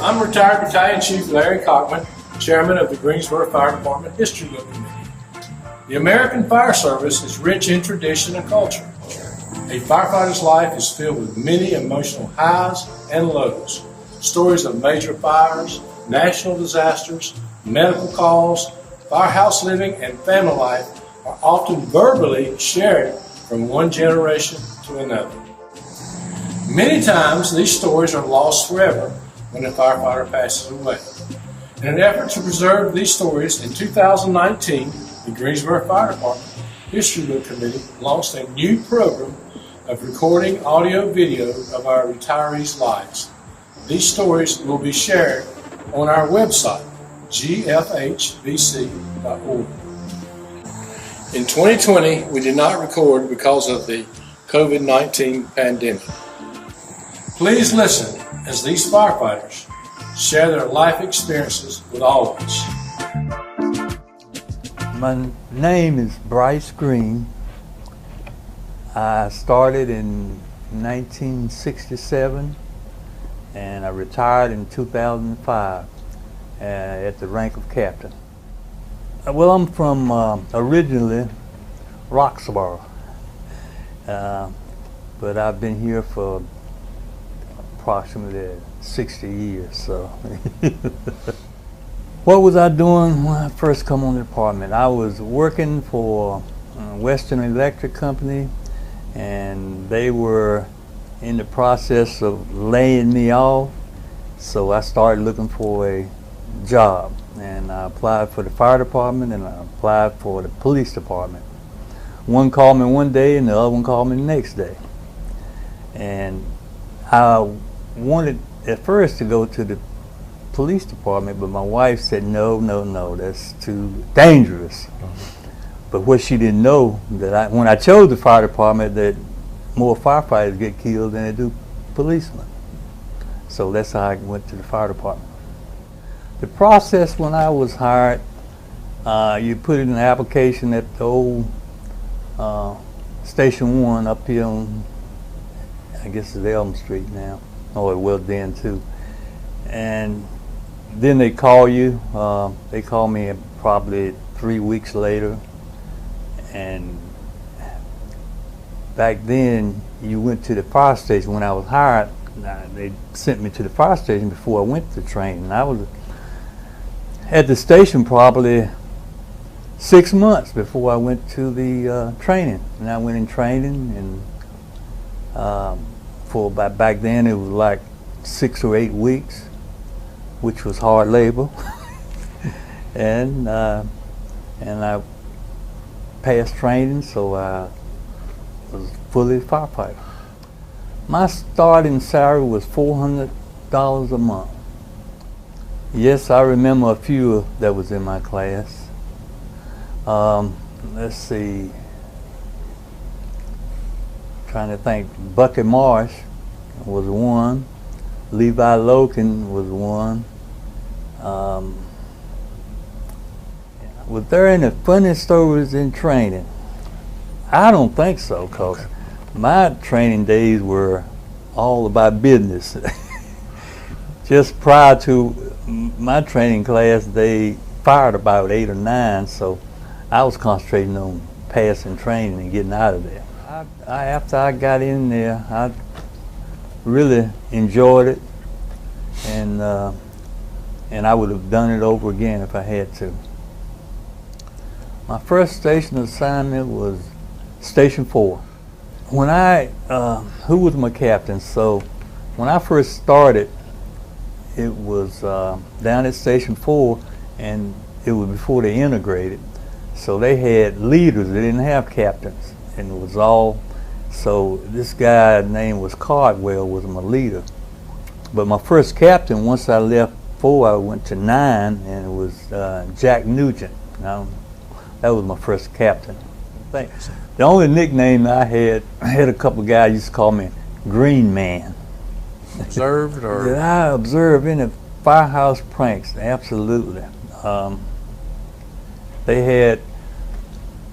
I'm retired Battalion Chief Larry Cockman, Chairman of the Greensboro Fire Department History Book Committee. The American Fire Service is rich in tradition and culture. A firefighter's life is filled with many emotional highs and lows. Stories of major fires, national disasters, medical calls, firehouse living, and family life are often verbally shared from one generation to another. Many times these stories are lost forever when a firefighter passes away. In an effort to preserve these stories, in 2019, the Greensboro Fire Department History Book Committee launched a new program of recording audio-video of our retirees' lives. These stories will be shared on our website, gfhbc.org. In 2020, we did not record because of the COVID-19 pandemic. Please listen as these firefighters share their life experiences with all of us. My name is Bryce Green. I started in 1967 and I retired in 2005 at the rank of captain. Well, I'm from originally Roxborough, but I've been here for approximately 60 years. So, what was I doing when I first come on the department? I was working for Western Electric Company, and they were in the process of laying me off. So I started looking for a job, and I applied for the fire department and I applied for the police department. One called me one day and the other one called me the next day. And I wanted at first to go to the police department, but my wife said, no, that's too dangerous. But what she didn't know, that when I chose the fire department, that more firefighters get killed than they do policemen. So that's how I went to the fire department. The process when I was hired, you put in an application at the old Station 1 up here on, I guess it's Elm Street now. Oh, it was then too. And then they call you. They called me probably 3 weeks later. And back then, you went to the fire station. When I was hired, they sent me to the fire station before I went to training. I was at the station probably 6 months before I went to the training. And I went in training, and back then it was like 6 or 8 weeks, which was hard labor. and I passed training, so I was fully firefighter. My starting salary was $400 a month. Yes, I remember a few that was in my class. Let's see, trying to think. Bucky Marsh was one. Levi Loken was one. Was there any funny stories in training? I don't think so, because my training days were all about business. Just prior to my training class, they fired about 8 or 9, so I was concentrating on passing training and getting out of there. After I got in there, I really enjoyed it, and I would have done it over again if I had to. My first station assignment was Station 4. When who was my captain? So when I first started, it was down at Station 4, and it was before they integrated. So they had leaders, they didn't have captains, and it was all, so this guy named was Cardwell was my leader. But my first captain, once I left 4, I went to 9, and it was Jack Nugent. Now, that was my first captain. Thanks. The only nickname I had a couple of guys used to call me Green Man. Observed or? Did I observe any firehouse pranks? Absolutely. They had,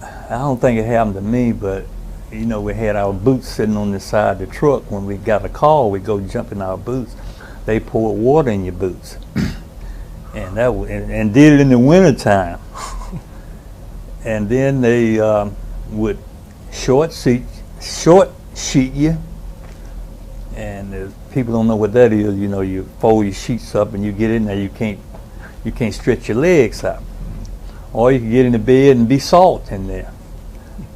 I don't think it happened to me, but you know, we had our boots sitting on the side of the truck. When we got a call, we'd go jump in our boots. they poured water in your boots, and and did it in the wintertime. And then they would short sheet you, and if people don't know what that is, you know, you fold your sheets up and you get in there, you can't stretch your legs out, or you can get in the bed and be salt in there.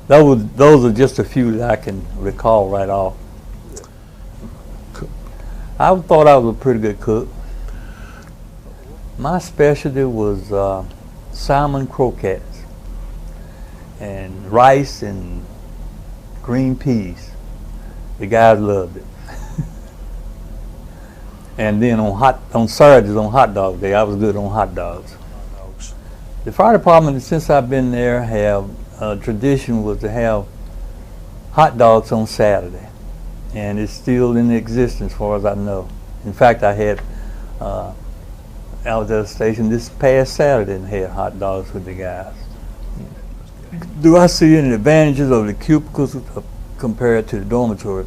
Those are just a few that I can recall right off. I thought I was a pretty good cook. My specialty was salmon croquettes and rice and green peas. The guys loved it. And then on Saturdays, on hot dog day, I was good on hot dogs. The fire department, since I've been there, have tradition was to have hot dogs on Saturday. And it's still in existence as far as I know. In fact, I had out at the station this past Saturday and had hot dogs with the guys. Do I see any advantages of the cubicles compared to the dormitory?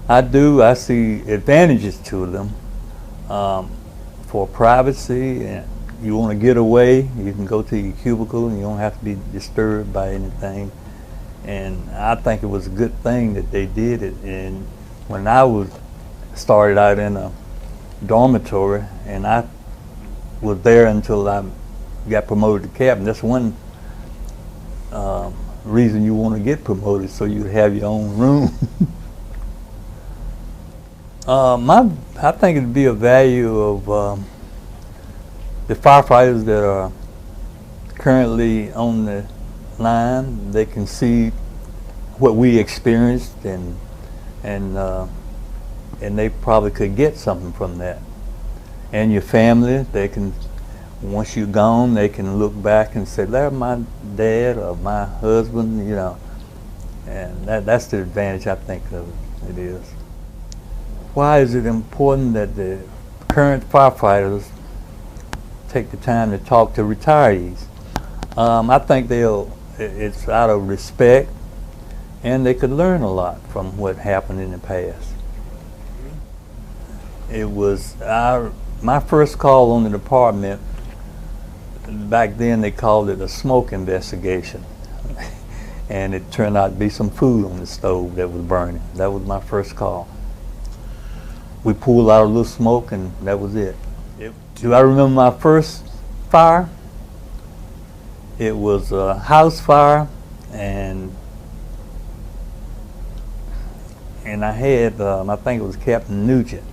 I do. I see advantages to them for privacy, and you want to get away, you can go to your cubicle and you don't have to be disturbed by anything. And I think it was a good thing that they did it. And when I started out in a dormitory, and I was there until I got promoted to captain. That's one reason you want to get promoted, so you have your own room. I think it'd be a value of the firefighters that are currently on the line. They can see what we experienced, and they probably could get something from that. And your family, they can, once you're gone, they can look back and say, "There's my dad or my husband," you know. And that's the advantage I think of it is. Why is it important that the current firefighters take the time to talk to retirees? I think it's out of respect, and they could learn a lot from what happened in the past. It was my first call on the department. Back then they called it a smoke investigation. And it turned out to be some food on the stove that was burning. That was my first call. We pulled out a little smoke and that was it. Do I remember my first fire? It was a house fire, and I had, I think it was Captain Nugent.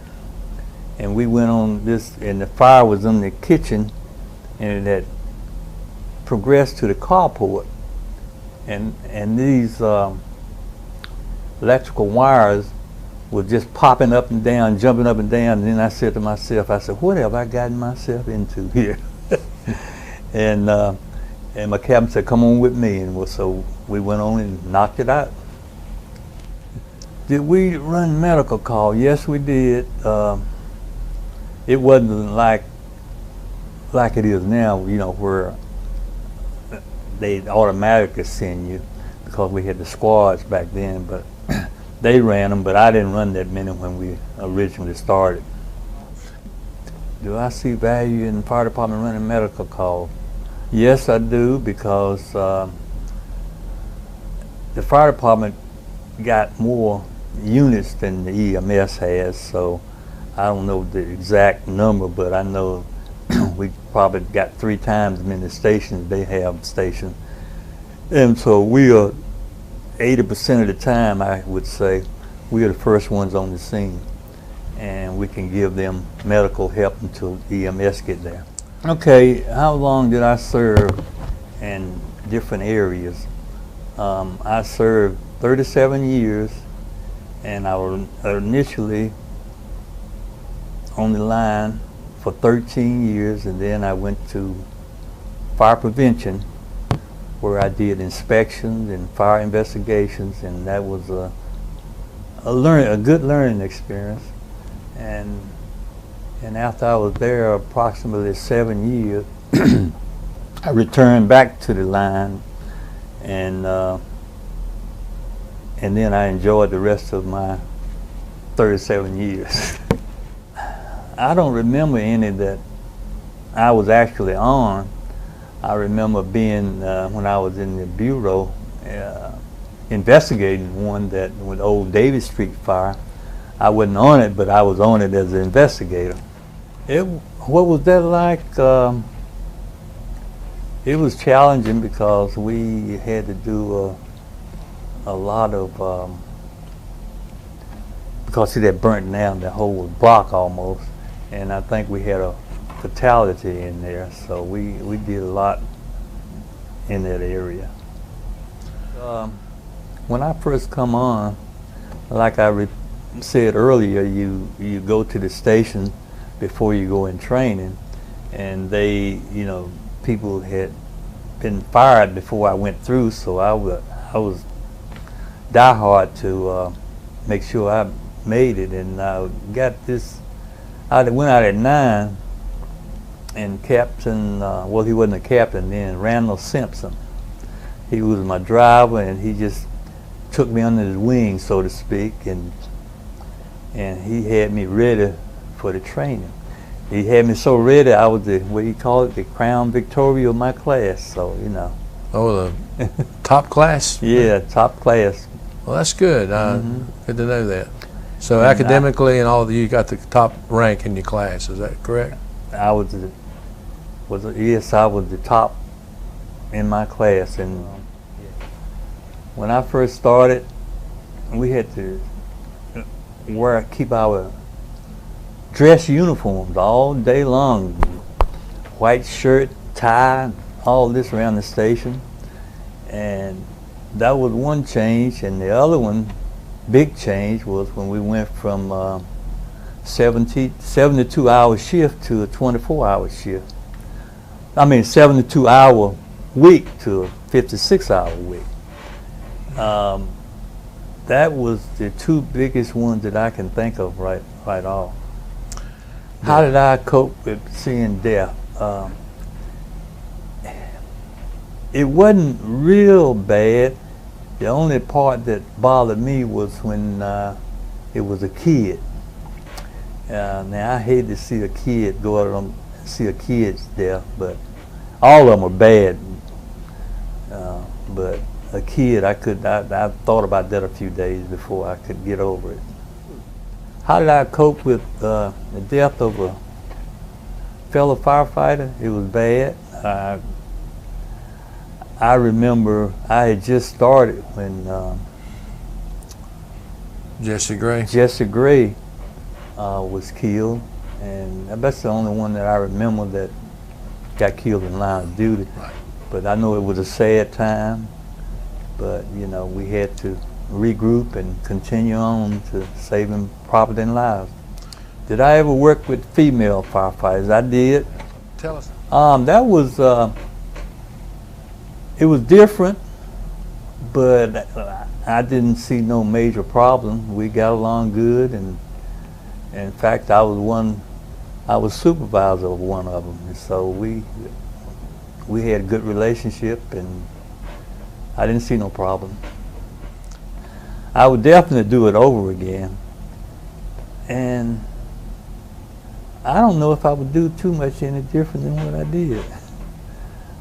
And we went on this, and the fire was in the kitchen, and it had progressed to the carport. And these electrical wires were just popping up and down, jumping up and down. And then I said to myself, what have I gotten myself into here? And my captain said, "Come on with me." And so we went on and knocked it out. Did we run medical call? Yes, we did. It wasn't like it is now, you know, where they automatically send you, because we had the squads back then, but they ran them, but I didn't run that many when we originally started. Do I see value in the fire department running medical calls? Yes, I do, because the fire department got more units than the EMS has, so I don't know the exact number, but I know we probably got 3 times as many stations they have stationed. And so we are 80% of the time, I would say, we are the first ones on the scene, and we can give them medical help until EMS get there. Okay, how long did I serve in different areas? I served 37 years, and I was initially on the line for 13 years, and then I went to fire prevention, where I did inspections and fire investigations, and that was a good learning experience. And after I was there approximately 7 years, I returned back to the line, and then I enjoyed the rest of my 37 years. I don't remember any that I was actually on. I remember being, when I was in the bureau, investigating one that with old Davis Street fire. I wasn't on it, but I was on it as an investigator. What was that like? It was challenging because we had to do a lot of, because it had burnt down the whole block almost, and I think we had a fatality in there, so we did a lot in that area. When I first come on, like I said earlier, you go to the station before you go in training, and they, people had been fired before I went through, so I was diehard to make sure I made it, and I got this. I went out at 9, and Captain, well, he wasn't a captain then, Randall Simpson. He was my driver, and he just took me under his wing, so to speak, and he had me ready for the training. He had me so ready, I was the, what do you call it, the crown Victoria of my class, so, Oh, the top class? Yeah, top class. Well, that's good. Good to know that. So academically and all of you got the top rank in your class, is that correct? I was yes, I was the top in my class, and when I first started, we had to keep our dress uniforms all day long, white shirt, tie, all this around the station, and that was one change. And the other one, big change, was when we went from 72-hour shift to a 24-hour shift. I mean, 72-hour week to a 56-hour week. That was the two biggest ones that I can think of right off. How did I cope with seeing death? It wasn't real bad. The only part that bothered me was when it was a kid. Now, I hate to see a kid go out and see a kid's death, but all of them are bad. But a kid, I thought about that a few days before I could get over it. How did I cope with the death of a fellow firefighter? It was bad. I remember I had just started when Jesse Gray was killed, and that's the only one that I remember that got killed in line of duty. Right. But I know it was a sad time, but we had to regroup and continue on to saving property and lives. Did I ever work with female firefighters? I did. Tell us. That was it was different, but I didn't see no major problem. We got along good, and in fact, I was supervisor of one of them, and so we had a good relationship, and I didn't see no problem. I would definitely do it over again, and I don't know if I would do too much any different than what I did.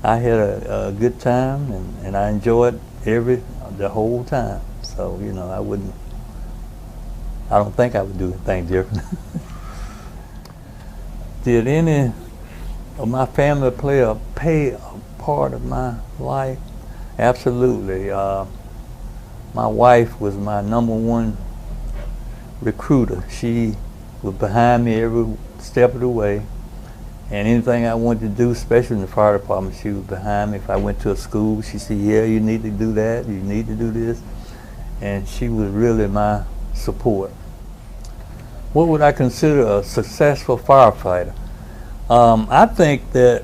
I had a good time, and I enjoyed the whole time. So I don't think I would do anything different. Did any of my family play a part of my life? Absolutely. My wife was my #1 recruiter. She was behind me every step of the way. And anything I wanted to do, especially in the fire department, she was behind me. If I went to a school, she said, yeah, you need to do that, you need to do this. And she was really my support. What would I consider a successful firefighter? I think that,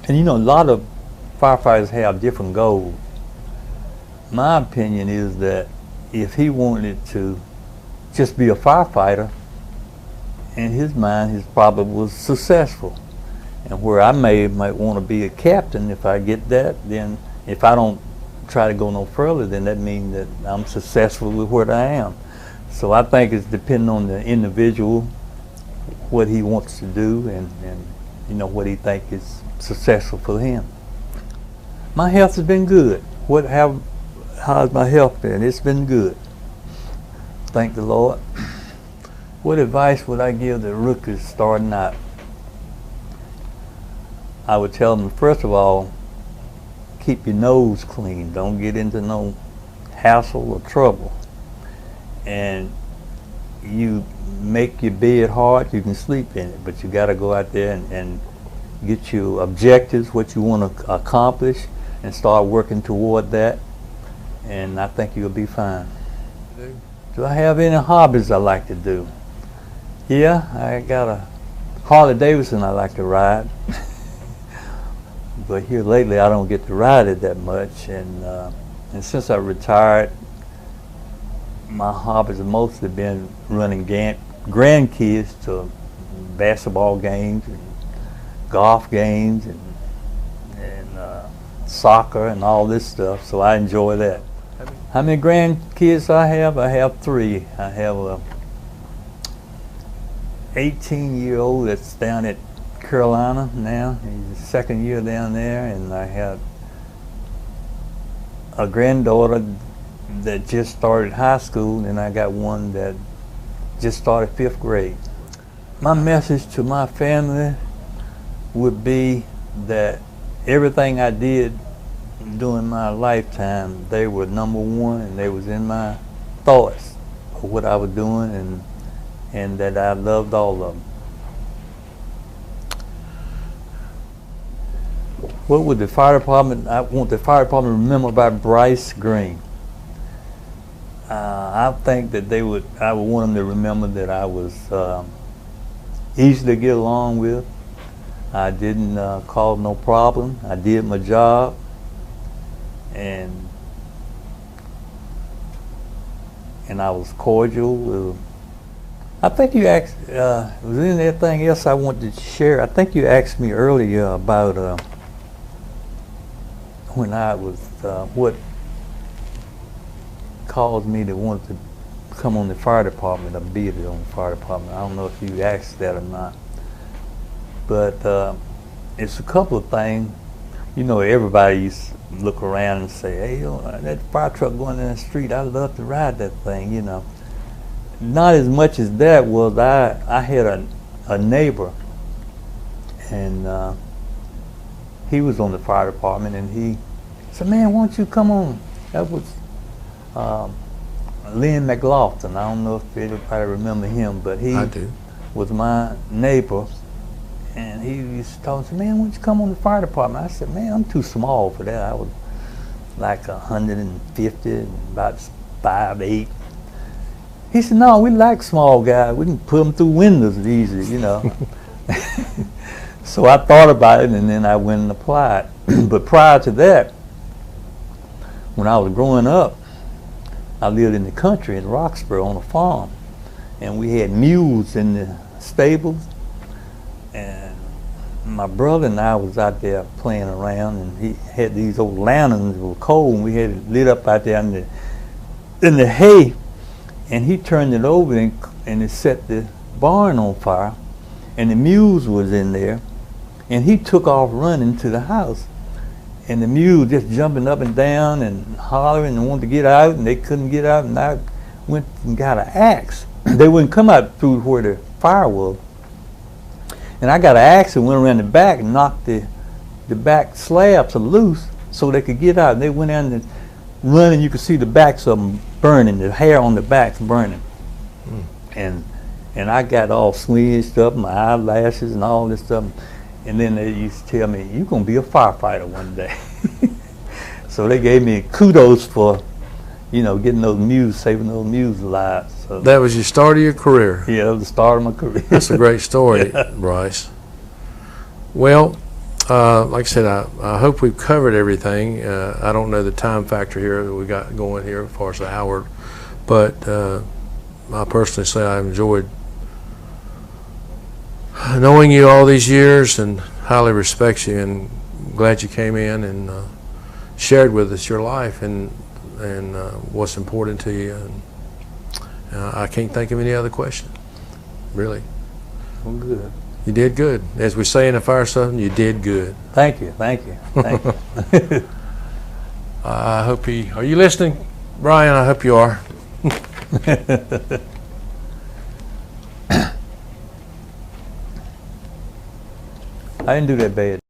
and a lot of firefighters have different goals. My opinion is that if he wanted to just be a firefighter, in his mind, he probably was successful. And where I might want to be a captain, if I get that, then if I don't try to go no further, then that means that I'm successful with where I am. So I think it's depending on the individual what he wants to do and you know, what he think is successful for him. My health has been good. How's my health been? It's been good. Thank the Lord. What advice would I give the rookies starting out? I would tell them, first of all, keep your nose clean. Don't get into no hassle or trouble. And you make your bed hard, you can sleep in it, but you got to go out there and get your objectives, what you want to accomplish, and start working toward that, and I think you'll be fine. Do I have any hobbies I like to do? Yeah, I got a Harley Davidson I like to ride. But here lately I don't get to ride it that much, and since I retired, my hobbies have mostly been running grandkids to basketball games and golf games and soccer and all this stuff, so I enjoy that. How many grandkids I have? I have 3. I have a 18-year-old that's down at Carolina now. He's the 2nd year down there, and I have a granddaughter that just started high school, and I got one that just started 5th grade. My message to my family would be that everything I did during my lifetime, they were number one, and they was in my thoughts of what I was doing, and that I loved all of them. What would the fire department, I want the fire department to remember about Bryce Green? I think that I would want them to remember that I was easy to get along with. I didn't cause no problem. I did my job, and I was cordial. I think you asked, was there anything else I wanted to share? I think you asked me earlier about when I was, what caused me to want to come on the fire department or be on the fire department. I don't know if you asked that or not. But it's a couple of things. You know, everybody used to look around and say, hey, that fire truck going down the street, I'd love to ride that thing, you know. Not as much as that was, I had a neighbor, and he was on the fire department, and he said, man, why don't you come on? That was Lynn McLaughlin. I don't know if anybody remember him, but he was my neighbor. And he used to talk to me, man, why don't you come on the fire department? I said, man, I'm too small for that. I was like 150, about 5'8". He said, no, we like small guys. We can put them through windows easy, you know. So I thought about it, and then I went and applied. But prior to that, when I was growing up, I lived in the country in Roxborough on a farm. And we had mules in the stables. And my brother and I was out there playing around, and he had these old lanterns that were cold, and we had it lit up out there in the hay. And he turned it over and it set the barn on fire, and the mules was in there, and he took off running to the house, and the mules just jumping up and down and hollering and wanted to get out, and they couldn't get out, and I went and got an axe. They wouldn't come out through where the fire was. And I got an axe and went around the back and knocked the back slabs loose so they could get out. And they went down and running. You could see the backs of them burning, the hair on the backs burning. And I got all swinged up, my eyelashes and all this stuff. And then they used to tell me, you're going to be a firefighter one day. So they gave me kudos for, you know, getting those mules, saving those mules alive. So that was your start of your career? Yeah, that was the start of my career. That's a great story, yeah. Bryce. Well, like I said, I hope we've covered everything. I don't know the time factor here that we got going here as far as the hour, but I personally say I enjoyed knowing you all these years and highly respect you, and glad you came in and shared with us your life and what's important to you. And I can't think of any other question, really. Well, good. You did good. As we say in the fire service, you did good. Thank you. Thank you. Thank you. I hope are you listening, Brian? I hope you are. I didn't do that bad.